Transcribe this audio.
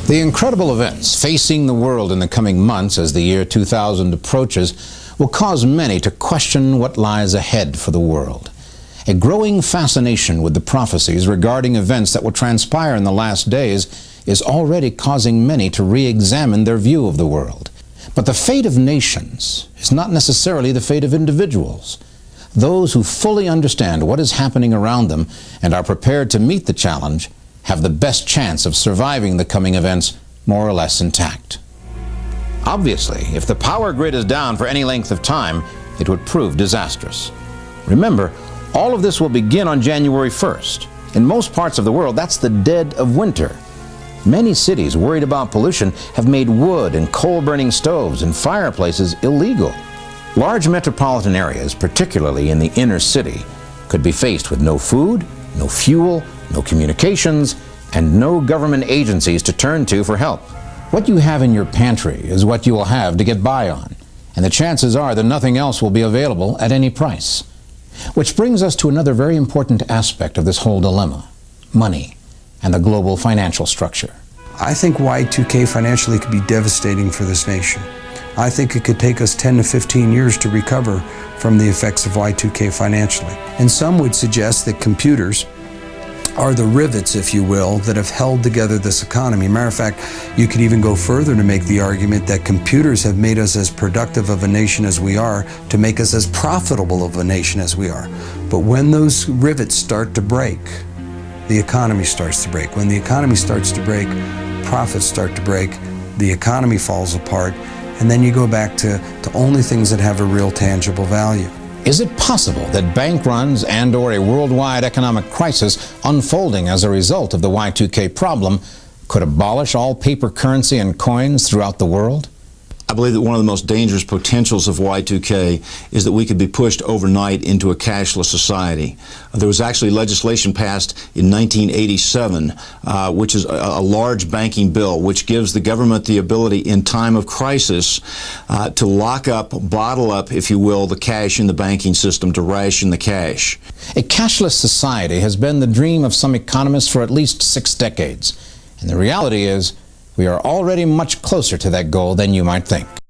The incredible events facing the world in the coming months as the year 2000 approaches will cause many to question what lies ahead for the world. A growing fascination with the prophecies regarding events that will transpire in the last days is already causing many to re-examine their view of the world. But the fate of nations is not necessarily the fate of individuals. Those who fully understand what is happening around them and are prepared to meet the challenge have the best chance of surviving the coming events more or less intact. Obviously, if the power grid is down for any length of time, it would prove disastrous. Remember, all of this will begin on January 1st. In most parts of the world, that's the dead of winter. Many cities worried about pollution have made wood and coal-burning stoves and fireplaces illegal. Large metropolitan areas, particularly in the inner city, could be faced with no food, no fuel, no communications, and no government agencies to turn to for help. What you have in your pantry is what you will have to get by on, and the chances are that nothing else will be available at any price. Which brings us to another very important aspect of this whole dilemma: money and the global financial structure. I think Y2K financially could be devastating for this nation. I think it could take us 10 to 15 years to recover from the effects of Y2K financially. And some would suggest that computers are the rivets, if you will, that have held together this economy. Matter of fact, you could even go further to make the argument that computers have made us as productive of a nation as we are to make us as profitable of a nation as we are. But when those rivets start to break, the economy starts to break. When the economy starts to break, profits start to break, the economy falls apart, and then you go back to only things that have a real tangible value. Is it possible that bank runs and/or a worldwide economic crisis unfolding as a result of the Y2K problem could abolish all paper currency and coins throughout the world? I believe that one of the most dangerous potentials of Y2K is that we could be pushed overnight into a cashless society. There was actually legislation passed in 1987, which is a large banking bill, which gives the government the ability in time of crisis to lock up, bottle up, if you will, the cash in the banking system, to ration the cash. A cashless society has been the dream of some economists for at least 6 decades. And the reality is, we are already much closer to that goal than you might think.